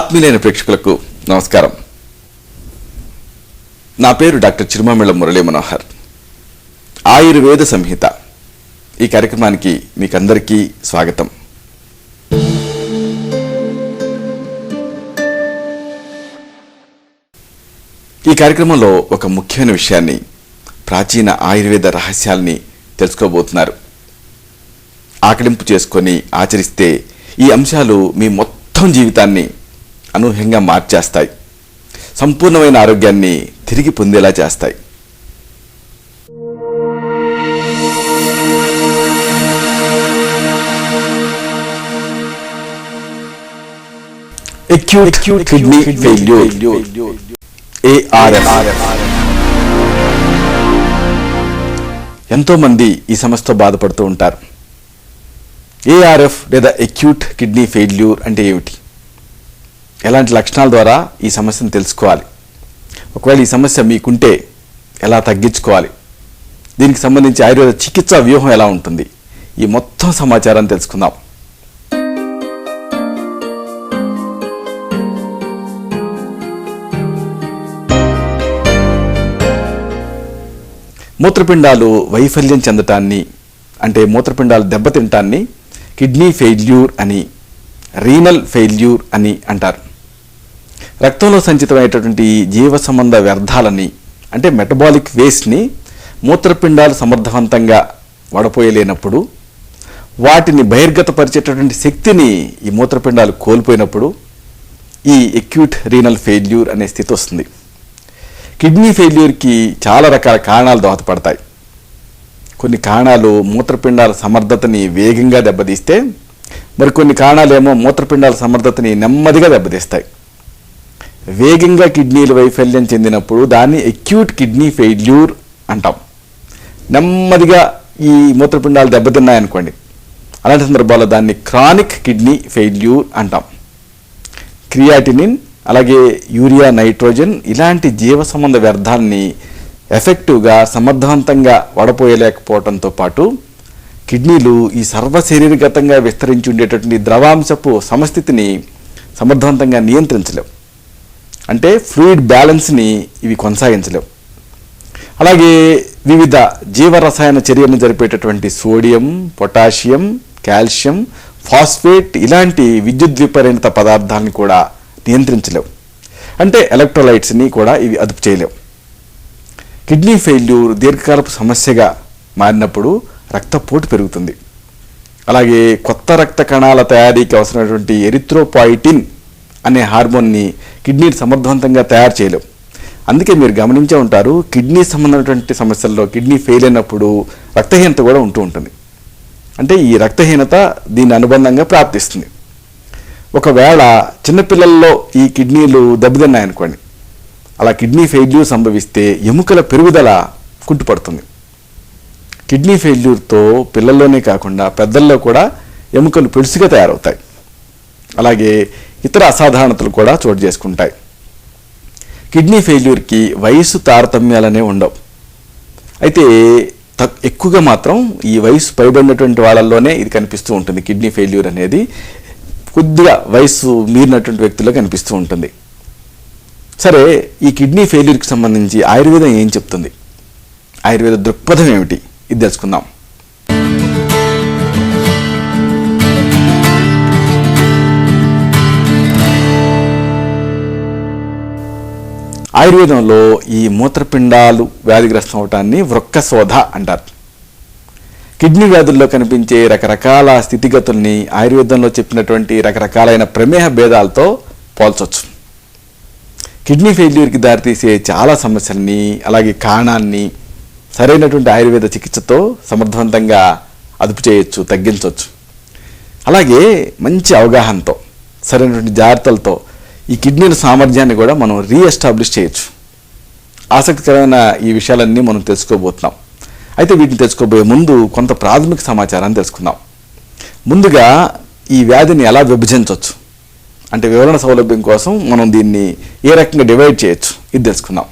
ఆత్మీయులైన ప్రేక్షకులకు నమస్కారం. నా పేరు డాక్టర్ చిరుమామిళ్ళ మురళీ మనోహర్. ఆయుర్వేద సంహిత ఈ కార్యక్రమానికి మీకందరికీ స్వాగతం. ఈ కార్యక్రమంలో ఒక ముఖ్యమైన విషయాన్ని, ప్రాచీన ఆయుర్వేద రహస్యాల్ని తెలుసుకోబోతున్నారు. ఆకలింపు చేసుకొని ఆచరిస్తే ఈ అంశాలు మీ మొత్తం జీవితాన్ని అనూహ్యంగా మార్చేస్తాయి, సంపూర్ణమైన ఆరోగ్యాన్ని తిరిగి పొందేలా చేస్తాయి. Acute kidney failure, ARF. ఎంతో మంది ఈ సమస్యతో బాధపడుతూ ఉంటారు. ARF లేదా అక్యూట్ కిడ్నీ ఫెయిల్యూర్ అంటే ఏమిటి? ఎలాంటి లక్షణాల ద్వారా ఈ సమస్యను తెలుసుకోవాలి? ఒకవేళ ఈ సమస్య మీకుంటే ఎలా తగ్గించుకోవాలి? దీనికి సంబంధించి ఆయుర్వేద చికిత్సా వ్యూహం ఎలా ఉంటుంది? ఈ మొత్తం సమాచారాన్ని తెలుసుకుందాం. మూత్రపిండాలు వైఫల్యం చెందటాన్ని, అంటే మూత్రపిండాలు దెబ్బతింటాన్ని కిడ్నీ ఫెయిల్యూర్ అని, రీనల్ ఫెయిల్యూర్ అని అంటారు. రక్తంలో సంచితమైనటువంటి జీవ సంబంధ వ్యర్థాలని, అంటే మెటబాలిక్ వేస్ట్ని మూత్రపిండాలు సమర్థవంతంగా వడపోయలేనప్పుడు, వాటిని బహిర్గతపరిచేటటువంటి శక్తిని ఈ మూత్రపిండాలు కోల్పోయినప్పుడు ఈ అక్యూట్ రీనల్ ఫెయిల్యూర్ అనే స్థితి వస్తుంది. కిడ్నీ ఫెయిల్యూర్కి చాలా రకాల కారణాలు దోహదపడతాయి. కొన్ని కారణాలు మూత్రపిండాల సమర్థతని వేగంగా దెబ్బతీస్తే, మరికొన్ని కారణాలేమో మూత్రపిండాల సమర్థతని నెమ్మదిగా దెబ్బతీస్తాయి. వేగంగా కిడ్నీలు వైఫల్యం చెందినప్పుడు దాన్ని అక్యూట్ కిడ్నీ ఫెయిల్యూర్ అంటాం. నెమ్మదిగా ఈ మూత్రపిండాలు దెబ్బతిన్నాయనుకోండి, అలాంటి సందర్భాల్లో దాన్ని క్రానిక్ కిడ్నీ ఫెయిల్యూర్ అంటాం. క్రియాటినిన్, అలాగే యూరియా, నైట్రోజన్ ఇలాంటి జీవ సంబంధ వ్యర్థాలని ఎఫెక్టివ్గా సమర్థవంతంగా వడపోయలేకపోవడంతో పాటు కిడ్నీలు ఈ సర్వశరీరగతంగా విస్తరించి ఉండేటటువంటి ద్రవాంశపు సమస్థితిని సమర్థవంతంగా నియంత్రించలేవు. అంటే ఫ్లూయిడ్ బ్యాలెన్స్ని ఇవి కొనసాగించలేవు. అలాగే వివిధ జీవరసాయన చర్యలను జరిపేటటువంటి సోడియం, పొటాషియం, కాల్షియం, ఫాస్ఫేట్ ఇలాంటి విద్యుత్ విపరీత పదార్థాలను కూడా నియంత్రించలేవు. అంటే ఎలక్ట్రోలైట్స్ని కూడా ఇవి అదుపు చేయలేవు. కిడ్నీ ఫెయిల్యూర్ దీర్ఘకాలపు సమస్యగా మారినప్పుడు రక్తపోటు పెరుగుతుంది. అలాగే కొత్త రక్త కణాల తయారీకి అవసరమైనటువంటి ఎరిథ్రోపాయిటిన్ అనే హార్మోన్ని కిడ్నీ సమర్థవంతంగా తయారు చేయలేవు. అందుకే మీరు గమనించే ఉంటారు, కిడ్నీ సంబంధమైనటువంటి సమస్యల్లో కిడ్నీ ఫెయిల్ అయినప్పుడు రక్తహీనత కూడా ఉంటూ ఉంటుంది. అంటే ఈ రక్తహీనత దీని అనుబంధంగా ప్రాప్తిస్తుంది. ఒకవేళ చిన్నపిల్లల్లో ఈ కిడ్నీలు దెబ్బతిన్నాయనుకోండి, అలా కిడ్నీ ఫెయిల్యూర్ సంభవిస్తే ఎముకల పెరుగుదల కుంటుపడుతుంది. కిడ్నీ ఫెయిల్యూర్తో పిల్లల్లోనే కాకుండా పెద్దల్లో కూడా ఎముకలు పెడుసుగా తయారవుతాయి. అలాగే ఇతర అసాధారణతలు కూడా చోటు చేసుకుంటాయి. కిడ్నీ ఫెయిల్యూర్కి వయసు తారతమ్యాలనే ఉండవు. అయితే ఎక్కువగా మాత్రం ఈ వయసు పైబడినటువంటి వాళ్ళల్లోనే ఇది కనిపిస్తూ ఉంటుంది. కిడ్నీ ఫెయిల్యూర్ అనేది కొద్దిగా వయసు మీరినటువంటి వ్యక్తుల్లో కనిపిస్తూ ఉంటుంది. సరే, ఈ కిడ్నీ ఫెయిల్యూర్కి సంబంధించి ఆయుర్వేదం ఏం చెప్తుంది? ఆయుర్వేద దృక్పథం ఏమిటి? ఇది తెలుసుకుందాం. ఆయుర్వేదంలో ఈ మూత్రపిండాలు వ్యాధిగ్రస్తం అవటాన్ని వృక్కశోధ అంటారు. కిడ్నీ వ్యాధుల్లో కనిపించే రకరకాల స్థితిగతుల్ని ఆయుర్వేదంలో చెప్పినటువంటి రకరకాలైన ప్రమేహ భేదాలతో పోల్చవచ్చు. కిడ్నీ ఫెయిల్యూర్కి దారితీసే చాలా సమస్యల్ని, అలాగే కారణాన్ని సరైనటువంటి ఆయుర్వేద చికిత్సతో సమర్థవంతంగా అదుపు చేయొచ్చు, తగ్గించవచ్చు. అలాగే మంచి అవగాహనతో, సరైనటువంటి జాగ్రత్తలతో ఈ కిడ్నీల సామర్థ్యాన్ని కూడా మనం రీఎస్టాబ్లిష్ చేయొచ్చు. ఆసక్తికరమైన ఈ విషయాలన్నీ మనం తెలుసుకోబోతున్నాం. అయితే వీటిని తెలుసుకోబోయే ముందు కొంత ప్రాథమిక సమాచారాన్ని తెలుసుకుందాం. ముందుగా ఈ వ్యాధిని ఎలా విభజించవచ్చు, అంటే వివరణ సౌలభ్యం కోసం మనం దీన్ని ఏ రకంగా డివైడ్ చేయొచ్చు, ఇది తెలుసుకుందాం.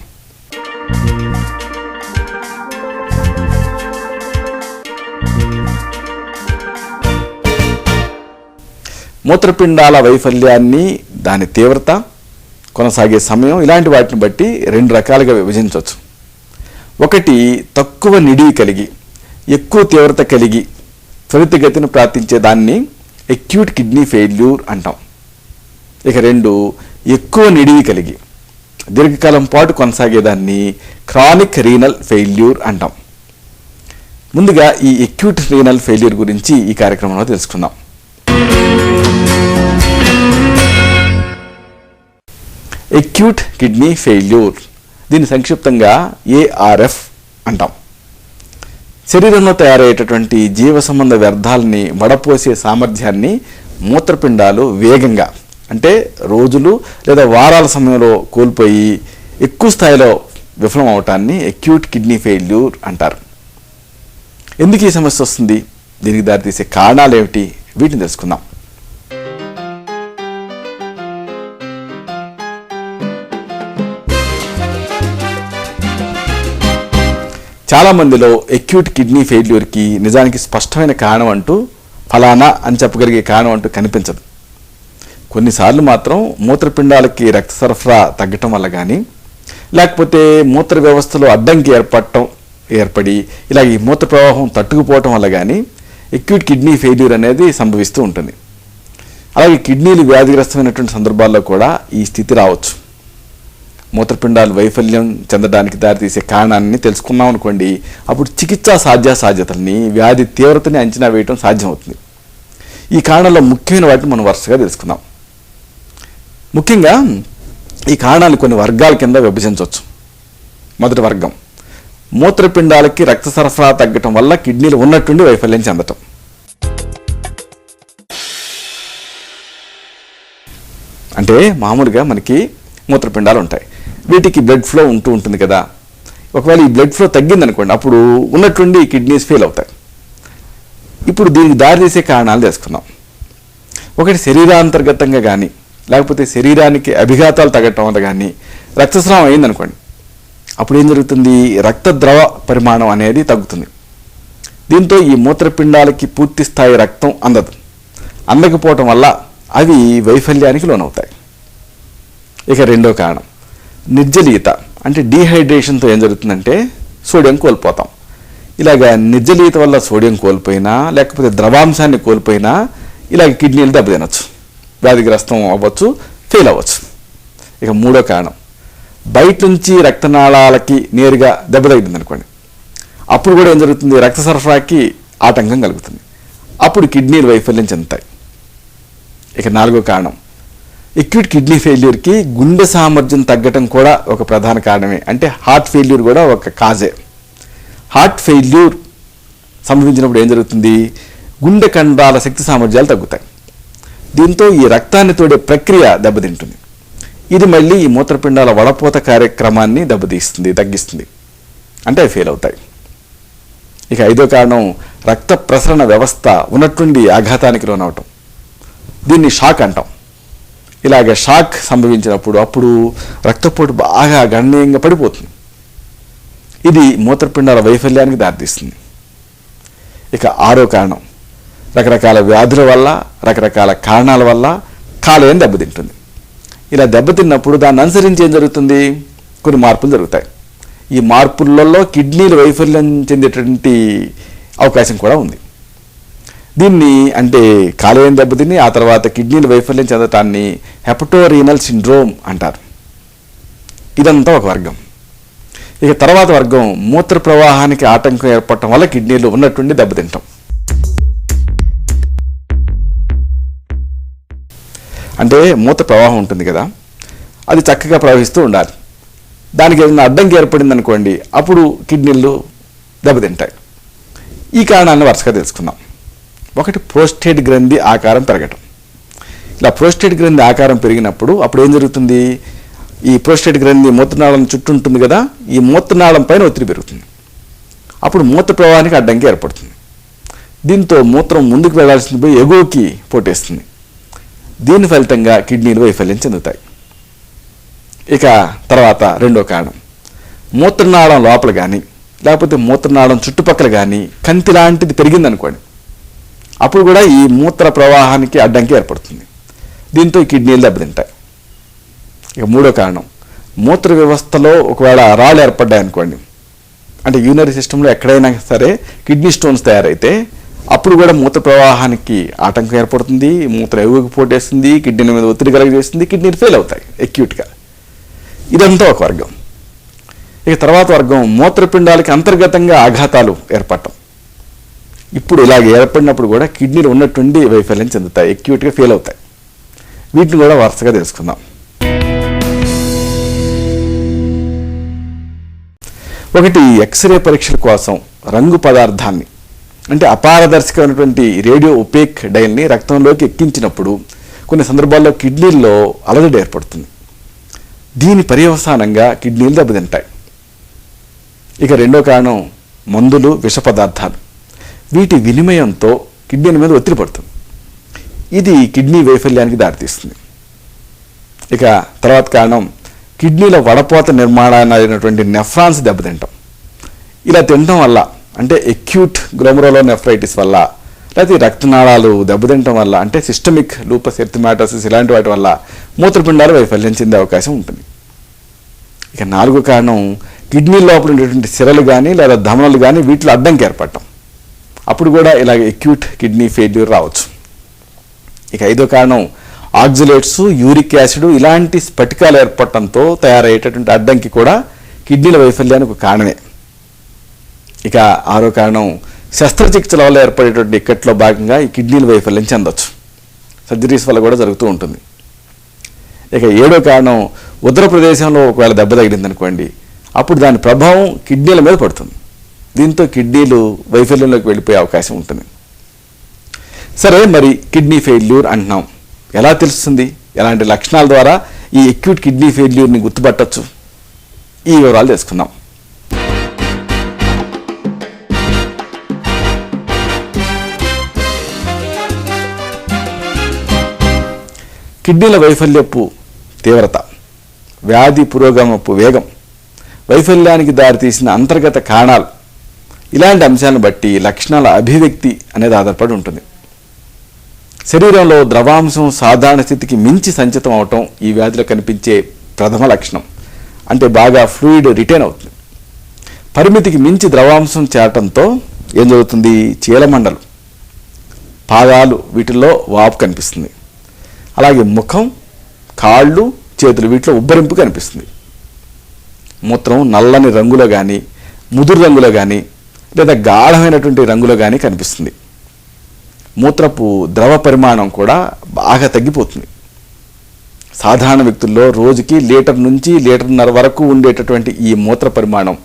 మూత్రపిండాల వైఫల్యాన్ని దాని తీవ్రత, కొనసాగే సమయం ఇలాంటి వాటిని బట్టి 2 రకాలుగా విభజించవచ్చు. ఒకటి తక్కువ నిడివి కలిగి ఎక్కువ తీవ్రత కలిగి త్వరితగతిని ప్రార్థించే దాన్ని అక్యూట్ కిడ్నీ ఫెయిల్యూర్ అంటాం. ఇక 2 ఎక్కువ నిడివి కలిగి దీర్ఘకాలం పాటు కొనసాగేదాన్ని క్రానిక్ రీనల్ ఫెయిల్యూర్ అంటాం. ముందుగా ఈ అక్యూట్ రీనల్ ఫెయిల్యూర్ గురించి ఈ కార్యక్రమంలో తెలుసుకుందాం. అక్యూట్ కిడ్నీ ఫెయిల్యూర్, దీన్ని సంక్షిప్తంగా ARF అంటాం. శరీరంలో తయారయ్యేటటువంటి జీవ సంబంధ వ్యర్థాలని వడపోసే సామర్థ్యాన్ని మూత్రపిండాలు వేగంగా, అంటే రోజులు లేదా వారాల సమయంలో కోల్పోయి ఎక్కువ స్థాయిలో విఫలం అవటాన్ని అక్యూట్ కిడ్నీ ఫెయిల్యూర్ అంటారు. ఎందుకు ఈ సమస్య వస్తుంది, దీనికి దారితీసే కారణాలు ఏమిటి, వీటిని తెలుసుకుందాం. చాలామందిలో అక్యూట్ కిడ్నీ ఫెయిల్యూర్కి నిజానికి స్పష్టమైన కారణం అంటూ ఫలానా అని చెప్పగలిగే కారణం అంటూ కనిపించదు. కొన్నిసార్లు మాత్రం మూత్రపిండాలకి రక్త సరఫరా తగ్గటం వల్ల కానీ, లేకపోతే మూత్ర వ్యవస్థలో అడ్డంకి ఏర్పడి ఇలా ఈ మూత్ర ప్రవాహం తట్టుకుపోవటం వల్ల కానీ అక్యూట్ కిడ్నీ ఫెయిల్యూర్ అనేది సంభవిస్తూ ఉంటుంది. అలాగే కిడ్నీలు వ్యాధిగ్రస్తమైనటువంటి సందర్భాల్లో కూడా ఈ స్థితి రావచ్చు. మూత్రపిండాలు వైఫల్యం చెందడానికి దారితీసే కారణాన్ని తెలుసుకున్నాం అనుకోండి, అప్పుడు చికిత్సా సాధ్యాసాధ్యతల్ని, వ్యాధి తీవ్రతని అంచనా వేయటం సాధ్యమవుతుంది. ఈ కారణాల్లో ముఖ్యమైన వాటిని మనం వరుసగా తెలుసుకుందాం. ముఖ్యంగా ఈ కారణాలు కొన్ని వర్గాల కింద విభజించవచ్చు. మొదటి వర్గం, మూత్రపిండాలకి రక్త సరఫరా తగ్గటం వల్ల కిడ్నీలు ఉన్నట్టుండి వైఫల్యం చెందటం. అంటే మామూలుగా మనకి మూత్రపిండాలు ఉంటాయి, వీటికి బ్లడ్ ఫ్లో ఉంటుంది కదా. ఒకవేళ ఈ బ్లడ్ ఫ్లో తగ్గిందనుకోండి, అప్పుడు ఉన్నట్టుండి కిడ్నీస్ ఫెయిల్ అవుతాయి. ఇప్పుడు దీనికి దారితీసే కారణాలు తెలుసుకుందాం. ఒకటి శరీరాంతర్గతంగా కానీ, లేకపోతే శరీరానికి అభిఘాతాలు తగ్గటం వల్ల కానీ రక్తస్రావం అయిందనుకోండి, అప్పుడు ఏం జరుగుతుంది, రక్త ద్రవ పరిమాణం అనేది తగ్గుతుంది. దీంతో ఈ మూత్రపిండాలకి పూర్తి స్థాయి రక్తం అందకపోవటం వల్ల అవి వైఫల్యానికి లోనవుతాయి. ఇక రెండో కారణం నిర్జలీయత, అంటే డీహైడ్రేషన్తో ఏం జరుగుతుందంటే సోడియం కోల్పోతాం. ఇలాగ నిర్జలీయత వల్ల సోడియం కోల్పోయినా, లేకపోతే ద్రవాంశాన్ని కోల్పోయినా ఇలాగ కిడ్నీలు దెబ్బతినొచ్చు, వ్యాధిగ్రస్తం అవ్వచ్చు, ఫెయిల్ అవ్వచ్చు. ఇక మూడో కారణం బయట నుంచి రక్తనాళాలకి నేరుగా దెబ్బ తగిలింది అనుకోండి, అప్పుడు కూడా ఏం జరుగుతుంది, రక్త సరఫరాకి ఆటంకం కలుగుతుంది, అప్పుడు కిడ్నీలు వైఫల్యం చెందుతాయి. ఇక నాలుగో కారణం అక్యూట్ కిడ్నీ ఫెయిల్యూర్కి గుండె సామర్థ్యం తగ్గటం కూడా ఒక ప్రధాన కారణమే, అంటే హార్ట్ ఫెయిల్యూర్ కూడా ఒక కాజే. హార్ట్ ఫెయిల్యూర్ సంభవించినప్పుడు ఏం జరుగుతుంది, గుండె కండరాల శక్తి సామర్థ్యాలు తగ్గుతాయి. దీంతో ఈ రక్తాన్ని తోడే ప్రక్రియ దెబ్బతింటుంది. ఇది మళ్ళీ ఈ మూత్రపిండాల వడపోత కార్యక్రమాన్ని తగ్గిస్తుంది, అంటే అవి ఫెయిల్ అవుతాయి. ఇక ఐదో కారణం రక్త ప్రసరణ వ్యవస్థ ఉన్నట్టుండి ఆఘాతానికి లోనవటం, దీన్ని షాక్ అంటాం. ఇలాగ షాక్ సంభవించినప్పుడు అప్పుడు రక్తపోటు బాగా గణనీయంగా పడిపోతుంది. ఇది మూత్రపిండాల వైఫల్యానికి దారితీస్తుంది. ఇక ఆరో కారణం రకరకాల వ్యాధుల వల్ల, రకరకాల కారణాల వల్ల కాలేయం దెబ్బతింటుంది. ఇలా దెబ్బతిన్నప్పుడు దాన్ని అనుసరించి ఏం జరుగుతుంది, కొన్ని మార్పులు జరుగుతాయి. ఈ మార్పులలో కిడ్నీలు వైఫల్యం చెందేటువంటి అవకాశం కూడా ఉంది. దీన్ని అంటే కాలేయం దెబ్బతిని ఆ తర్వాత కిడ్నీలు వైఫల్యం చెందటాన్ని హెపటోరీనల్ సిండ్రోమ్ అంటారు. ఇదంతా ఒక వర్గం. ఇక తర్వాత వర్గం మూత్ర ప్రవాహానికి ఆటంకం ఏర్పడటం వల్ల కిడ్నీలు ఉన్నట్టుండి దెబ్బతింటాం. అంటే మూత్ర ప్రవాహం ఉంటుంది కదా, అది చక్కగా ప్రవహిస్తూ ఉండాలి. దానికి ఏదైనా అడ్డంకి ఏర్పడింది అనుకోండి, అప్పుడు కిడ్నీలు దెబ్బతింటాయి. ఈ కారణాలను వరుసగా తెలుసుకుందాం. ఒకటి ప్రోస్టేట్ గ్రంథి ఆకారం పెరగటం. ఇలా ప్రోస్టేట్ గ్రంథి ఆకారం పెరిగినప్పుడు అప్పుడు ఏం జరుగుతుంది, ఈ ప్రోస్టేట్ గ్రంథి మూత్రనాళం చుట్టూ ఉంటుంది కదా, ఈ మూత్రనాళం పైన ఒత్తిడి పెరుగుతుంది. అప్పుడు మూత్ర ప్రవాహానికి అడ్డంకి ఏర్పడుతుంది. దీంతో మూత్రం ముందుకు వెళ్లాల్సింది పోయి ఎగువకి పోటేస్తుంది. దీని ఫలితంగా కిడ్నీలు వైఫల్యం చెందుతాయి. ఇక తర్వాత రెండో కారణం మూత్రనాళం లోపల కానీ, లేకపోతే మూత్రనాళం చుట్టుపక్కల కానీ కంతి లాంటిది పెరిగిందనుకోండి, అప్పుడు కూడా ఈ మూత్ర ప్రవాహానికి అడ్డంకి ఏర్పడుతుంది. దీంతో ఈ కిడ్నీలు దెబ్బతింటాయి. ఇక మూడో కారణం, మూత్ర వ్యవస్థలో ఒకవేళ రాళ్ళు ఏర్పడ్డాయనుకోండి, అంటే యూరినరీ సిస్టంలో ఎక్కడైనా సరే కిడ్నీ స్టోన్స్ తయారైతే అప్పుడు కూడా మూత్ర ప్రవాహానికి ఆటంకం ఏర్పడుతుంది, మూత్రం ఎగువకు పోటేస్తుంది, కిడ్నీల మీద ఒత్తిడి కలుగజేస్తుంది, కిడ్నీలు ఫెయిల్ అవుతాయి అక్యూట్గా. ఇదంతా ఒక వర్గం. ఇక తర్వాత వర్గం మూత్రపిండాలకి అంతర్గతంగా ఆఘాతాలు ఏర్పడటం. ఇప్పుడు ఇలాగ ఏర్పడినప్పుడు కూడా కిడ్నీలు ఉన్నట్టుండి వైఫల్యం చెందుతాయి, అక్యూట్గా ఫెయిల్ అవుతాయి. వీటిని కూడా వరుసగా తెలుసుకుందాం. ఒకటి, ఎక్స్రే పరీక్షల కోసం రంగు పదార్థాన్ని అంటే అపారదర్శకమైనటువంటి రేడియో ఒపేక్ డైల్ని రక్తంలోకి ఎక్కించినప్పుడు కొన్ని సందర్భాల్లో కిడ్నీల్లో అలజడి ఏర్పడుతుంది. దీని పర్యవసానంగా కిడ్నీలు దెబ్బతింటాయి. ఇక రెండో కారణం, మందులు, విష పదార్థాలు. వీటి వినిమయంతో కిడ్నీల మీద ఒత్తిడి పడుతుంది. ఇది కిడ్నీ వైఫల్యానికి దారితీస్తుంది. ఇక తర్వాత కారణం, కిడ్నీల వడపోత నిర్మాణాలైనటువంటి నెఫ్రాన్స్ దెబ్బతింటాం. ఇలా తినడం వల్ల అంటే ఎక్యూట్ గ్లోమరులోనెఫ్రైటిస్ వల్ల, లేకపోతే రక్తనాళాలు దెబ్బతింటం వల్ల అంటే సిస్టమిక్ లూపస్ ఎరిథెమాటోసిస్ ఇలాంటి వాటి వల్ల మూత్రపిండాలు వైఫల్యం చెందే అవకాశం ఉంటుంది. ఇక నాలుగో కారణం, కిడ్నీ లోపల ఉండేటువంటి సిరలు కానీ లేదా ధమనులు కానీ వీటిలో అడ్డంకి ఏర్పడటం. అప్పుడు కూడా ఇలాగ ఎక్యూట్ కిడ్నీ ఫెయిల్యూర్ రావచ్చు. ఇక ఐదో కారణం, ఆక్సిలేట్స్, యూరిక్ యాసిడ్ ఇలాంటి స్ఫటికాలు ఏర్పడటంతో తయారయ్యేటటువంటి అడ్డంకి కూడా కిడ్నీల వైఫల్యానికి ఒక కారణమే. ఇక ఆరో కారణం, శస్త్రచికిత్సల వల్ల ఏర్పడేటువంటి ఇక్కట్లో భాగంగా ఈ కిడ్నీల వైఫల్యం చెందొచ్చు. సర్జరీస్ వల్ల కూడా జరుగుతూ ఉంటుంది. ఇక ఏడో కారణం, ఉదర ప్రదేశంలో ఒకవేళ దెబ్బ తగిలింది అనుకోండి, అప్పుడు దాని ప్రభావం కిడ్నీల మీద పడుతుంది. దీంతో కిడ్నీలు వైఫల్యంలోకి వెళ్ళిపోయే అవకాశం ఉంటుంది. సరే, మరి కిడ్నీ ఫెయిల్యూర్ అంటున్నాం, ఎలా తెలుస్తుంది? ఎలాంటి లక్షణాల ద్వారా ఈ అక్యూట్ కిడ్నీ ఫెయిల్యూర్ని గుర్తుపట్టచ్చు? ఈ వివరాలు తెలుసుకుందాం. కిడ్నీల వైఫల్యపు తీవ్రత, వ్యాధి పురోగమపు వేగం, వైఫల్యానికి దారితీసిన అంతర్గత కారణాలు, ఇలాంటి అంశాలను బట్టి లక్షణాల అభివ్యక్తి అనేది ఆధారపడి ఉంటుంది. శరీరంలో ద్రవాంశం సాధారణ స్థితికి మించి సంచితం అవటం ఈ వ్యాధిలో కనిపించే ప్రథమ లక్షణం. అంటే బాగా ఫ్లూయిడ్ రిటైన్ అవుతుంది. పరిమితికి మించి ద్రవాంశం చేరటంతో ఏం జరుగుతుంది? చీలమండలు, పాదాలు వీటిల్లో వాపు కనిపిస్తుంది. అలాగే ముఖం, కాళ్ళు, చేతులు వీటిలో ఉబ్బరింపు కనిపిస్తుంది. మూత్రం నల్లని రంగులో కానీ, ముదురు రంగులో కానీ, లేదా గాఢమైనటువంటి రంగులో కానీ కనిపిస్తుంది. మూత్రపు ద్రవ పరిమాణం కూడా బాగా తగ్గిపోతుంది. సాధారణ వ్యక్తుల్లో రోజుకి 1 లీటర్ నుంచి 1.5 లీటర్ వరకు ఉండేటటువంటి ఈ మూత్ర పరిమాణం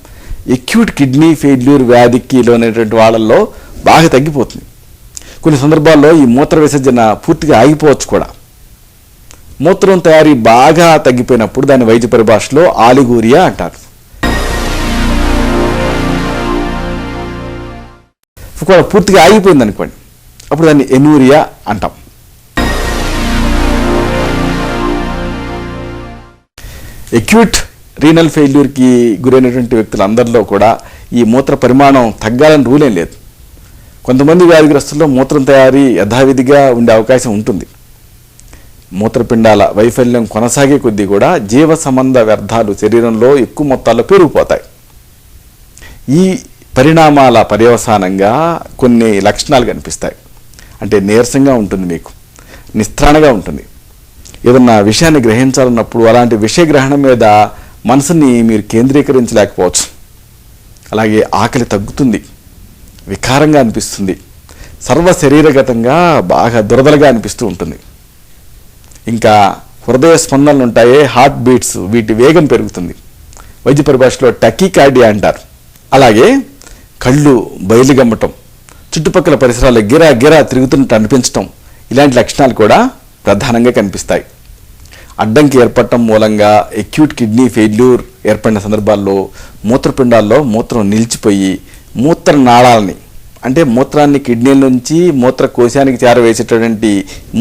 అక్యూట్ కిడ్నీ ఫెయిల్యూర్ వ్యాధికి లోనేటువంటి వాళ్ళల్లో బాగా తగ్గిపోతుంది. కొన్ని సందర్భాల్లో ఈ మూత్ర విసర్జన పూర్తిగా ఆగిపోవచ్చు కూడా. మూత్రం తయారీ బాగా తగ్గిపోయినప్పుడు దాని వైద్య పరిభాషలో ఆలిగూరియా అంటారు. ఒకవేళ పూర్తిగా ఆగిపోయింది అనుకోండి, అప్పుడు దాన్ని ఎనూరియా అంటాం. అక్యూట్ రీనల్ ఫెయిల్యూర్కి గురైనటువంటి వ్యక్తులందరిలో కూడా ఈ మూత్ర పరిమాణం తగ్గాలని రూల్ ఏం లేదు. కొంతమంది వ్యాధిగ్రస్తుల్లో మూత్రం తయారీ యథావిధిగా ఉండే అవకాశం ఉంటుంది. మూత్రపిండాల వైఫల్యం కొనసాగే కొద్దీ కూడా జీవ సంబంధ వ్యర్థాలు శరీరంలో ఎక్కువ మొత్తాల్లో పెరిగిపోతాయి. ఈ పరిణామాల పర్యవసానంగా కొన్ని లక్షణాలు కనిపిస్తాయి. అంటే నీరసంగా ఉంటుంది, మీకు నిస్త్రాణగా ఉంటుంది. ఏదన్నా విషయాన్ని గ్రహించాలన్నప్పుడు అలాంటి విషయ గ్రహణం మీద మనసుని మీరు కేంద్రీకరించలేకపోవచ్చు. అలాగే ఆకలి తగ్గుతుంది, వికారంగా అనిపిస్తుంది, సర్వ శరీరగతంగా బాగా దురదలుగా అనిపిస్తూ ఉంటుంది. ఇంకా హృదయ స్పందనలు ఉంటాయే, హార్ట్ బీట్స్, వీటి వేగం పెరుగుతుంది. వైద్య పరిభాషలో టకీకార్డియా అంటారు. అలాగే కళ్ళు బయలుగమ్మటం, చుట్టుపక్కల పరిసరాల్లో గిరా గిరా తిరుగుతున్నట్టు అనిపించటం, ఇలాంటి లక్షణాలు కూడా ప్రధానంగా కనిపిస్తాయి. అడ్డంకి ఏర్పడటం మూలంగా అక్యూట్ కిడ్నీ ఫెయిల్యూర్ ఏర్పడిన సందర్భాల్లో మూత్రపిండాల్లో మూత్రం నిలిచిపోయి మూత్ర నాళాలని అంటే మూత్రాన్ని కిడ్నీల నుంచి మూత్ర కోశానికి చేరవేసేటటువంటి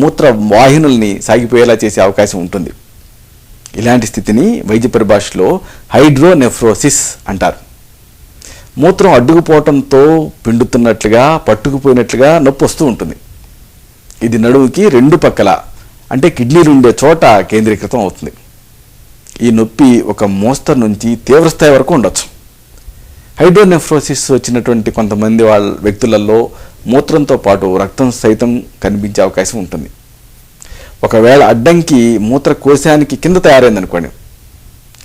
మూత్ర వాహినుల్ని సాగిపోయేలా చేసే అవకాశం ఉంటుంది. ఇలాంటి స్థితిని వైద్య పరిభాషలో హైడ్రోనెఫ్రోసిస్ అంటారు. మూత్రం అడ్డుకుపోవటంతో పిండుతున్నట్లుగా, పట్టుకుపోయినట్లుగా నొప్పి వస్తూ ఉంటుంది. ఇది నడువుకి 2 పక్కల అంటే కిడ్నీలు ఉండే చోట కేంద్రీకృతం అవుతుంది. ఈ నొప్పి ఒక మోస్తరు నుంచి తీవ్రస్థాయి వరకు ఉండొచ్చు. హైడ్రోనెఫ్రోసిస్ వచ్చినటువంటి కొంతమంది వ్యక్తులలో మూత్రంతో పాటు రక్తం సైతం కనిపించే అవకాశం ఉంటుంది. ఒకవేళ అడ్డంకి మూత్రకోశానికి కింద తయారైందనుకోండి,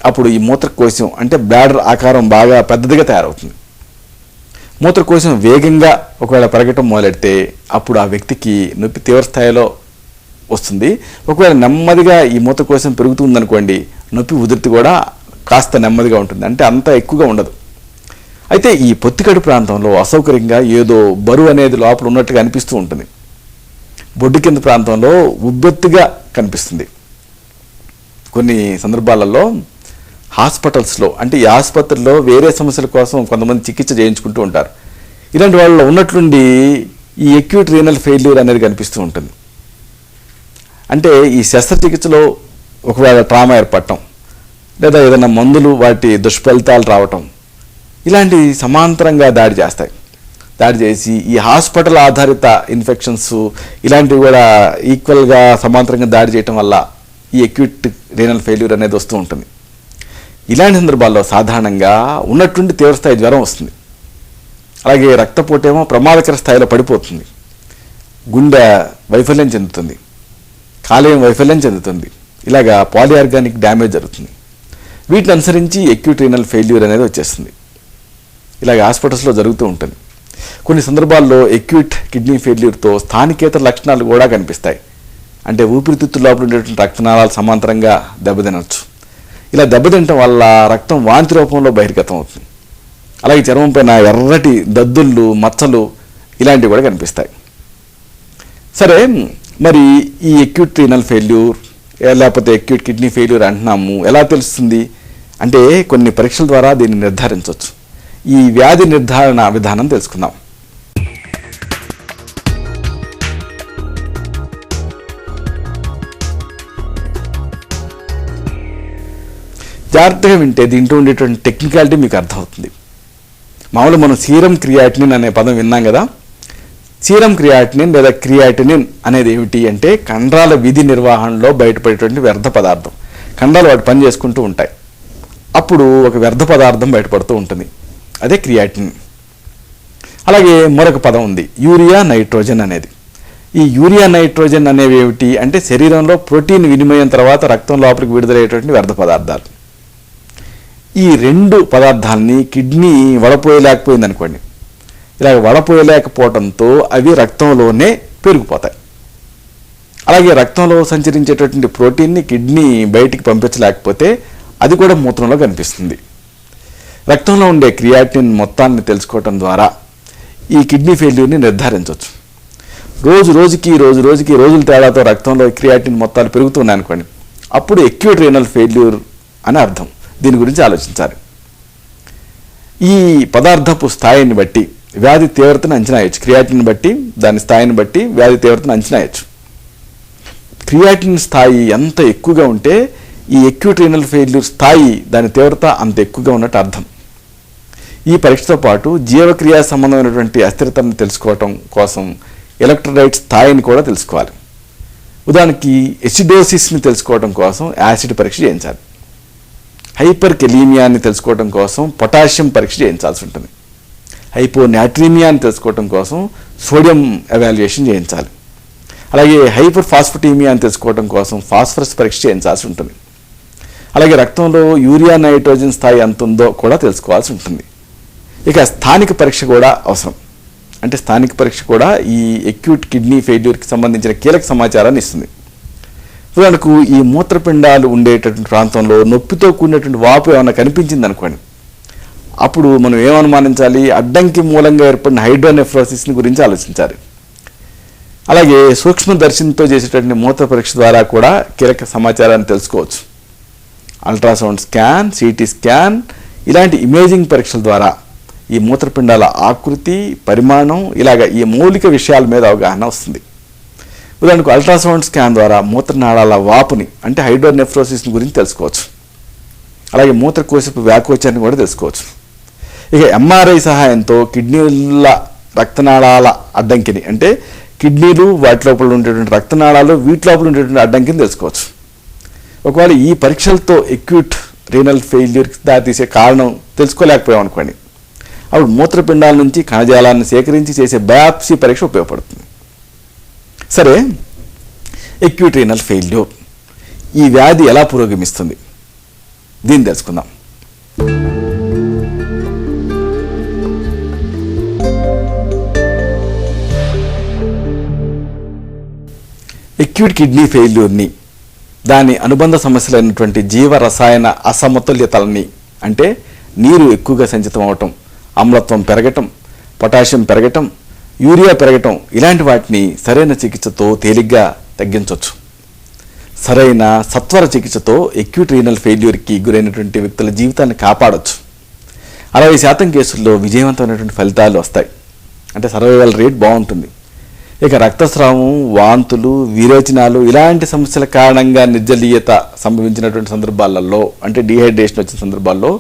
అప్పుడు ఈ మూత్రకోశం అంటే బ్లాడర్ ఆకారం బాగా పెద్దదిగా తయారవుతుంది. మూత్రకోశం వేగంగా ఒకవేళ పెరగటం మొదలెడితే అప్పుడు ఆ వ్యక్తికి నొప్పి తీవ్రస్థాయిలో వస్తుంది. ఒకవేళ నెమ్మదిగా ఈ మూత్రకోశం పెరుగుతుందనుకోండి, నొప్పి ఉధృతి కూడా కాస్త నెమ్మదిగా ఉంటుంది, అంటే అంత ఎక్కువగా ఉండదు. అయితే ఈ పొత్తికడు ప్రాంతంలో అసౌకర్యంగా ఏదో బరువు అనేది లోపల ఉన్నట్టుగా అనిపిస్తూ ఉంటుంది. బొడ్డు కింద ప్రాంతంలో ఉబ్బెత్తుగా కనిపిస్తుంది. కొన్ని సందర్భాలలో హాస్పిటల్స్లో, అంటే ఈ ఆసుపత్రిలో వేరే సమస్యల కోసం కొంతమంది చికిత్స చేయించుకుంటూ ఉంటారు. ఇలాంటి వాళ్ళలో ఉన్నట్లుండి ఈ అక్యూట్ రీనల్ ఫెయిల్యూర్ అనేది కనిపిస్తూ ఉంటుంది. అంటే ఈ శస్త్రచికిత్సలో ఒకవేళ ట్రామా ఏర్పడటం, లేదా ఏదైనా మందులు వాటి దుష్ఫలితాలు రావటం, ఇలాంటి సమాంతరంగా దాడి చేసి ఈ హాస్పిటల్ ఆధారిత ఇన్ఫెక్షన్స్ ఇలాంటివి కూడా ఈక్వల్గా సమాంతరంగా దాడి చేయటం వల్ల ఈ అక్యూట్ రీనల్ ఫెయిల్యూర్ అనేది వస్తూ ఉంటుంది. ఇలాంటి సందర్భాల్లో సాధారణంగా ఉన్నటువంటి తీవ్రస్థాయి జ్వరం వస్తుంది. అలాగే రక్తపోటేమో ప్రమాదకర స్థాయిలో పడిపోతుంది. గుండె వైఫల్యం చెందుతుంది, కాలేయం వైఫల్యం చెందుతుంది. ఇలాగా పాలిఆర్గానిక్ డ్యామేజ్ జరుగుతుంది. వీటిని అనుసరించి అక్యూట్ రీనల్ ఫెయిల్యూర్ అనేది వచ్చేస్తుంది. ఇలాగ హాస్పిటల్స్లో జరుగుతూ ఉంటుంది. కొన్ని సందర్భాల్లో అక్యూట్ కిడ్నీ ఫెయిల్యూర్తో స్థానికేతర లక్షణాలు కూడా కనిపిస్తాయి. అంటే ఊపిరితిత్తుల లోపల ఉండేటువంటి రక్తనాళాలు సమాంతరంగా దెబ్బతినవచ్చు. ఇలా దెబ్బతినటం వల్ల రక్తం వాంతి రూపంలో బహిర్గతం అవుతుంది. అలాగే చర్మం పైన ఎర్రటి దద్దుళ్ళు, మచ్చలు ఇలాంటివి కూడా కనిపిస్తాయి. సరే, మరి ఈ అక్యూట్ రీనల్ ఫెయిల్యూర్ లేకపోతే అక్యూట్ కిడ్నీ ఫెయిల్యూర్ అంటున్నాము, ఎలా తెలుస్తుంది అంటే కొన్ని పరీక్షల ద్వారా దీన్ని నిర్ధారించవచ్చు. ఈ వ్యాధి నిర్ధారణ విధానం తెలుసుకుందాం. జాగ్రత్తగా వింటే దీంట్లో ఉండేటువంటి టెక్నికాలిటీ మీకు అర్థమవుతుంది. మామూలు మనం సీరం క్రియాటినిన్ అనే పదం విన్నాం కదా. సీరం క్రియాటినిన్ లేదా క్రియాటినిన్ అనేది ఏమిటి అంటే కండరాల విధి నిర్వహణలో బయటపడేటువంటి వ్యర్థ పదార్థం. కండరాలు వాటి పని చేసుకుంటూ ఉంటాయి, అప్పుడు ఒక వ్యర్థ పదార్థం బయటపడుతూ ఉంటుంది, అదే క్రియాటినిన్. అలాగే మరొక పదం ఉంది, యూరియా నైట్రోజన్ అనేది. ఈ యూరియా నైట్రోజన్ అనేవి ఏమిటి అంటే శరీరంలో ప్రోటీన్ వినిమయం తర్వాత రక్తం లోపలికి విడుదలయ్యేటువంటి వ్యర్థ పదార్థాలు. ఈ రెండు పదార్థాలని కిడ్నీ వడపోయలేకపోయింది అనుకోండి, ఇలా వడపోయలేకపోవడంతో అవి రక్తంలోనే పెరిగిపోతాయి. అలాగే రక్తంలో సంచరించేటటువంటి ప్రోటీన్ని కిడ్నీ బయటికి పంపించలేకపోతే అది కూడా మూత్రంలో కనిపిస్తుంది. రక్తంలో ఉండే క్రియాటినిన్ మొత్తాన్ని తెలుసుకోవటం ద్వారా ఈ కిడ్నీ ఫెయిల్యూర్ని నిర్ధారించవచ్చు. రోజుల తేడాతో రక్తంలో క్రియాటినిన్ మొత్తాలు పెరుగుతున్నాయి అనుకోండి, అప్పుడు అక్యూట్ రీనల్ ఫెయిల్యూర్ అని అర్థం. దీని గురించి ఆలోచించాలి. ఈ పదార్థపు స్థాయిని బట్టి వ్యాధి తీవ్రతను అంచనా వేయచ్చు. క్రియాటిన్ బట్టి దాని స్థాయిని బట్టి వ్యాధి తీవ్రతను అంచనా వేయచ్చు. క్రియాటిన్ స్థాయి ఎంత ఎక్కువగా ఉంటే ఈ అక్యూట్ రీనల్ ఫెయిల్యూర్ స్థాయి దాని తీవ్రత అంత ఎక్కువగా ఉన్నట్టు అర్థం. ఈ పరీక్షతో పాటు జీవక్రియా సంబంధమైనటువంటి అస్థిరతను తెలుసుకోవటం కోసం ఎలక్ట్రోలైట్ స్థాయిని కూడా తెలుసుకోవాలి. ఉదాహరణకి ఎసిడోసిస్ని తెలుసుకోవడం కోసం యాసిడ్ పరీక్ష చేయించాలి. హైపర్ కెలీమియాని తెలుసుకోవడం కోసం పొటాషియం పరీక్ష చేయించాల్సి ఉంటుంది. హైపోనాట్రీమియాని తెలుసుకోవడం కోసం సోడియం ఎవాల్యుయేషన్ చేయించాలి. అలాగే హైపర్ ఫాస్ఫటీమియా అని తెలుసుకోవడం కోసం ఫాస్ఫరస్ పరీక్ష చేయించాల్సి ఉంటుంది. అలాగే రక్తంలో యూరియా నైట్రోజన్ స్థాయి ఎంత ఉందో కూడా తెలుసుకోవాల్సి ఉంటుంది. ఇక స్థానిక పరీక్ష కూడా అవసరం. అంటే స్థానిక పరీక్ష కూడా ఈ అక్యూట్ కిడ్నీ ఫెయిల్యూర్కి సంబంధించిన కీలక సమాచారాన్ని ఇస్తుంది. ఉదాహరణకు ఈ మూత్రపిండాలు ఉండేటటువంటి ప్రాంతంలో నొప్పితో కూడినటువంటి వాపు ఏమైనా కనిపించింది అనుకోండి, అప్పుడు మనం ఏమనుమానించాలి, అడ్డంకి మూలంగా ఏర్పడిన హైడ్రోనెఫ్రోసిస్ని గురించి ఆలోచించాలి. అలాగే సూక్ష్మదర్శినితో చేసేటటువంటి మూత్ర పరీక్ష ద్వారా కూడా కీలక సమాచారాన్ని తెలుసుకోవచ్చు. అల్ట్రాసౌండ్ స్కాన్, సిటీ స్కాన్ ఇలాంటి ఇమేజింగ్ పరీక్షల ద్వారా ఈ మూత్రపిండాల ఆకృతి, పరిమాణం ఇలాగ ఈ మౌలిక విషయాల మీద అవగాహన వస్తుంది. ఉదాహరణకు అల్ట్రాసౌండ్ స్కాన్ ద్వారా మూత్రనాళాల వాపుని అంటే హైడ్రోనెఫ్రోసిస్ని గురించి తెలుసుకోవచ్చు. అలాగే మూత్రకోశపు వ్యాకోచాన్ని కూడా తెలుసుకోవచ్చు. ఇక ఎంఆర్ఐ సహాయంతో కిడ్నీల రక్తనాళాల అడ్డంకిని అంటే కిడ్నీలు వాటి లోపల ఉండేటువంటి రక్తనాళాలు వీటి లోపల ఉండేటువంటి అడ్డంకిని తెలుసుకోవచ్చు. ఒకవేళ ఈ పరీక్షలతో ఎక్యూట్ రీనల్ ఫెయిల్యూర్కి దారితీసే కారణం తెలుసుకోలేకపోయాం అనుకోండి, అప్పుడు మూత్రపిండాల నుంచి కణజాలాన్ని సేకరించి చేసే బయాప్సీ పరీక్ష ఉపయోగపడుతుంది. సరే, ఎక్యూట్ రీనల్ ఫెయిల్యూర్ ఈ వ్యాధి ఎలా పురోగమిస్తుంది దీన్ని తెలుసుకుందాం. ఎక్యూట్ కిడ్నీ ఫెయిల్యూర్ని దాని అనుబంధ సమస్యలైనటువంటి జీవరసాయన అసమతుల్యతలని, అంటే నీరు ఎక్కువగా సంచితం అవటం, ఆమ్లత్వం పెరగటం, పొటాషియం పెరగటం, యూరియా పెరగటం, ఇలాంటి వాటిని సరైన చికిత్సతో తేలిగ్గా తగ్గించవచ్చు. సరైన సత్వర చికిత్సతో ఎక్యూట్ రీనల్ ఫెయిల్యూర్కి గురైనటువంటి వ్యక్తుల జీవితాన్ని కాపాడవచ్చు. 60% కేసుల్లో విజయవంతమైనటువంటి ఫలితాలు వస్తాయి, అంటే సర్వైవల్ రేట్ బాగుంటుంది. ఇక రక్తస్రావం, వాంతులు, విరేచనాలు ఇలాంటి సమస్యల కారణంగా నిర్జలీయత సంభవించినటువంటి సందర్భాలలో, అంటే డీహైడ్రేషన్ వచ్చిన సందర్భాల్లో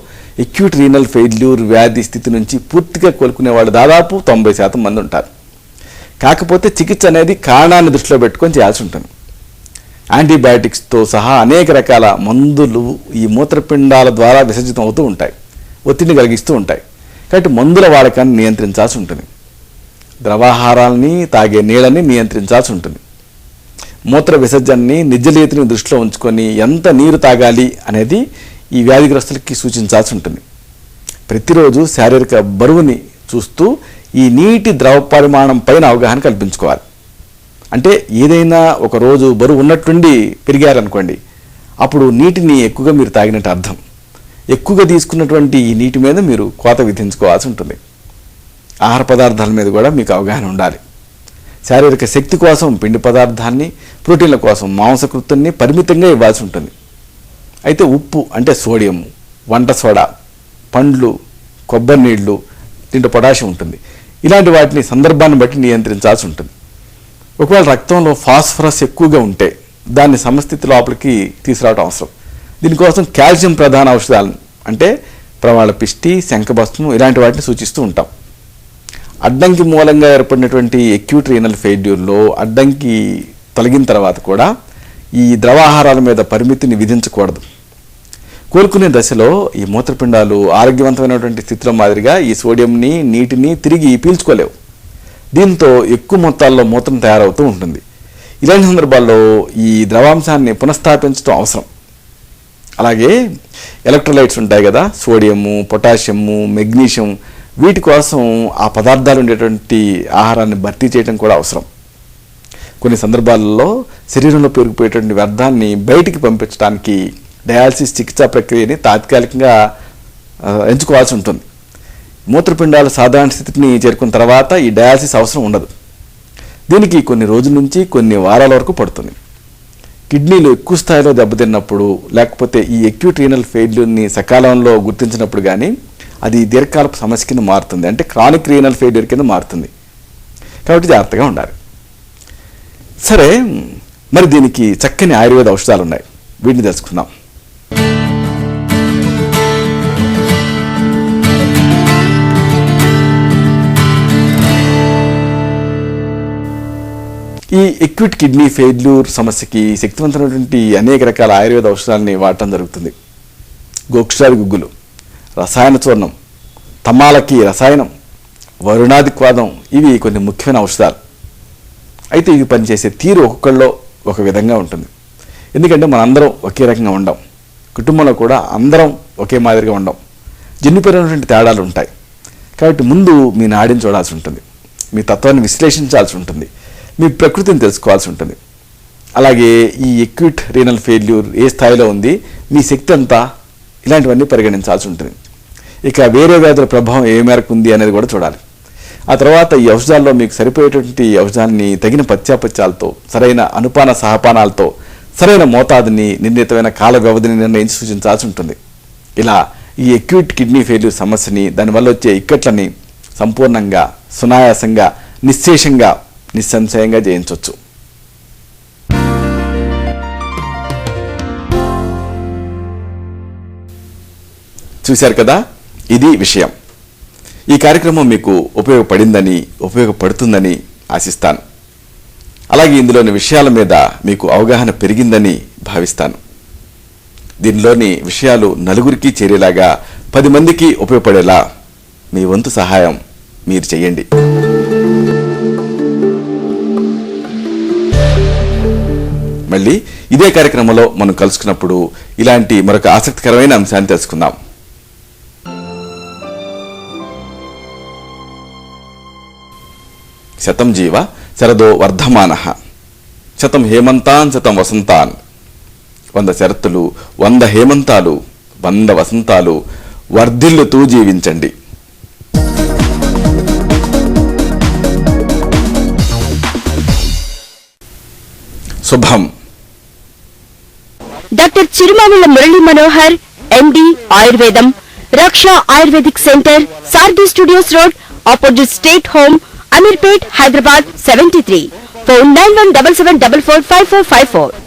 ఎక్యూట్ రీనల్ ఫెయిల్యూర్ వ్యాధి స్థితి నుంచి పూర్తిగా కోలుకునే వాళ్ళు దాదాపు 90% మంది ఉంటారు. కాకపోతే చికిత్స అనేది కారణాన్ని దృష్టిలో పెట్టుకొని చేయాల్సి ఉంటుంది. యాంటీబయాటిక్స్తో సహా అనేక రకాల మందులు ఈ మూత్రపిండాల ద్వారా విసర్జితం అవుతూ ఉంటాయి, ఒత్తిడిని కలిగిస్తూ ఉంటాయి. కాబట్టి మందుల వాడకాన్ని నియంత్రించాల్సి ఉంటుంది. ద్రవాహారాలని, తాగే నీళ్ళని నియంత్రించాల్సి ఉంటుంది. మూత్ర విసర్జనని, నిర్జలీయతని దృష్టిలో ఉంచుకొని ఎంత నీరు తాగాలి అనేది ఈ వ్యాధిగ్రస్తులకి సూచించాల్సి ఉంటుంది. ప్రతిరోజు శారీరక బరువుని చూస్తూ ఈ నీటి ద్రవ పరిమాణం పైన అవగాహన కల్పించుకోవాలి. అంటే ఏదైనా ఒక రోజు బరువు ఉన్నట్టుండి పెరిగారనుకోండి, అప్పుడు నీటిని ఎక్కువగా మీరు తాగినట్టు అర్థం. ఎక్కువగా తీసుకున్నటువంటి ఈ నీటి మీద మీరు కోత విధించుకోవాల్సి ఉంటుంది. ఆహార పదార్థాల మీద కూడా మీకు అవగాహన ఉండాలి. శారీరక శక్తి కోసం పిండి పదార్థాన్ని, ప్రోటీన్ల కోసం మాంసకృతుల్ని పరిమితంగా ఇవ్వాల్సి ఉంటుంది. అయితే ఉప్పు అంటే సోడియం, వంట సోడా, పండ్లు, కొబ్బరి నీళ్లు, దీంట్లో పొటాషియం ఉంటుంది. ఇలాంటి వాటిని సందర్భాన్ని బట్టి నియంత్రించాల్సి ఉంటుంది. ఒకవేళ రక్తంలో ఫాస్ఫరస్ ఎక్కువగా ఉంటే దాన్ని సమస్థితి లోపలికి తీసుకురావడం అవసరం. దీనికోసం కాల్షియం ప్రధాన ఔషధాలను, అంటే ప్రవాళ పిష్టి, శంఖభస్మం ఇలాంటి వాటిని సూచిస్తూ ఉంటాం. అడ్డంకి మూలంగా ఏర్పడినటువంటి ఎక్యూట్ రీనల్ ఫెయిల్యూర్లో అడ్డంకి తొలగిన తర్వాత కూడా ఈ ద్రవాహారాల మీద పరిమితిని విధించకూడదు. కోలుకునే దశలో ఈ మూత్రపిండాలు ఆరోగ్యవంతమైనటువంటి స్థితిలో మాదిరిగా ఈ సోడియంని, నీటిని తిరిగి పీల్చుకోలేవు. దీంతో ఎక్కువ మొత్తాల్లో మూత్రం తయారవుతూ ఉంటుంది. ఇలాంటి సందర్భాల్లో ఈ ద్రవాంశాన్ని పునఃస్థాపించడం అవసరం. అలాగే ఎలక్ట్రోలైట్స్ ఉంటాయి కదా, సోడియము, పొటాషియము, మెగ్నీషియం, వీటి కోసం ఆ పదార్థాలు ఉండేటువంటి ఆహారాన్ని భర్తీ చేయడం కూడా అవసరం. కొన్ని సందర్భాలలో శరీరంలో పెరిగిపోయేటువంటి వ్యర్థాన్ని బయటికి పంపించడానికి డయాలసిస్ చికిత్సా ప్రక్రియని తాత్కాలికంగా ఎంచుకోవాల్సి ఉంటుంది. మూత్రపిండాలు సాధారణ స్థితిని చేరుకున్న తర్వాత ఈ డయాలసిస్ అవసరం ఉండదు. దీనికి కొన్ని రోజుల నుంచి కొన్ని వారాల వరకు పడుతుంది. కిడ్నీలు ఎక్కువ స్థాయిలో దెబ్బతిన్నప్పుడు, లేకపోతే ఈ ఎక్యూట్ రీనల్ ఫెయిల్యూర్ని సకాలంలో గుర్తించినప్పుడు కానీ అది దీర్ఘకాలపు సమస్య కింద మారుతుంది, అంటే క్రానిక్ రీనల్ ఫెయిల్యూర్ కింద మారుతుంది. కాబట్టి జాగ్రత్తగా ఉండాలి. సరే, మరి దీనికి చక్కని ఆయుర్వేద ఔషధాలు ఉన్నాయి, వీటిని తెలుసుకుందాం. ఈ ఎక్యూట్ కిడ్నీ ఫెయిల్యూర్ సమస్యకి శక్తివంతమైనటువంటి అనేక రకాల ఆయుర్వేద ఔషధాలని వాడటం జరుగుతుంది. గోక్షారి గుగ్గులు, రసాయన చూర్ణం, తమాలకి రసాయనం, వరుణాదిక్వాదం, ఇవి కొన్ని ముఖ్యమైన ఔషధాలు. అయితే ఇవి పనిచేసే తీరు ఒక్కొక్కళ్ళలో ఒక విధంగా ఉంటుంది. ఎందుకంటే మనందరం ఒకే రకంగా ఉండం, కుటుంబంలో కూడా అందరం ఒకే మాదిరిగా ఉండం, జన్యుపరమైనటువంటి తేడాలు ఉంటాయి. కాబట్టి ముందు మీ నాడిని చూడాల్సి ఉంటుంది, మీ తత్వాన్ని విశ్లేషించాల్సి ఉంటుంది, మీ ప్రకృతిని తెలుసుకోవాల్సి ఉంటుంది. అలాగే ఈ ఎక్యూట్ రీనల్ ఫెయిల్యూర్ ఏ స్థాయిలో ఉంది, మీ శక్తి అంతా, ఇలాంటివన్నీ పరిగణించాల్సి ఉంటుంది. ఇక వేరే వ్యాధుల ప్రభావం ఏ మేరకు ఉంది అనేది కూడా చూడాలి. ఆ తర్వాత ఈ ఔషధాల్లో మీకు సరిపోయేటువంటి ఔషధాన్ని తగిన పత్యాపత్యాలతో, సరైన అనుపాన సహపానాలతో, సరైన మోతాదుని, నిర్ణీతమైన కాల వ్యవధిని నిర్ణయించి సూచించాల్సి ఉంటుంది. ఇలా ఈ ఎక్యూట్ కిడ్నీ ఫెయిల్యూర్ సమస్యని, దానివల్ల వచ్చే ఇక్కట్లని సంపూర్ణంగా, సునాయాసంగా, నిశ్శేషంగా, నిస్సంశయంగా జయించవచ్చు. చూశారు కదా, ఇది విషయం. ఈ కార్యక్రమం మీకు ఉపయోగపడిందని, ఉపయోగపడుతుందని ఆశిస్తాను. అలాగే ఇందులోని విషయాల మీద మీకు అవగాహన పెరిగిందని భావిస్తాను. దీనిలోని విషయాలు నలుగురికి చేరేలాగా 10 మందికి ఉపయోగపడేలా మీ వంతు సహాయం మీరు చేయండి. మళ్ళీ ఇదే కార్యక్రమంలో మనం కలుసుకున్నప్పుడు ఇలాంటి మరొక ఆసక్తికరమైన అంశాన్ని తెలుసుకుందాం. శతం జీవ శరదో వర్ధమానః, శతం హేమంతాన్ శతం వసంతాన్. 100 శరత్తులు, 100 హేమంతాలు, 100 వసంతాలు వర్ధిల్లుతూ జీవించండి. శుభం. డాక్టర్ చిరుమామిళ్ళ మురళీ మనోహర్, ఎండి, ఆయుర్వేదం, రక్ష ఆయుర్వేదిక్ సెంటర్, సార్డి studios road, opposite state home, Ameerpet, Hyderabad 73. Phone 9177445454.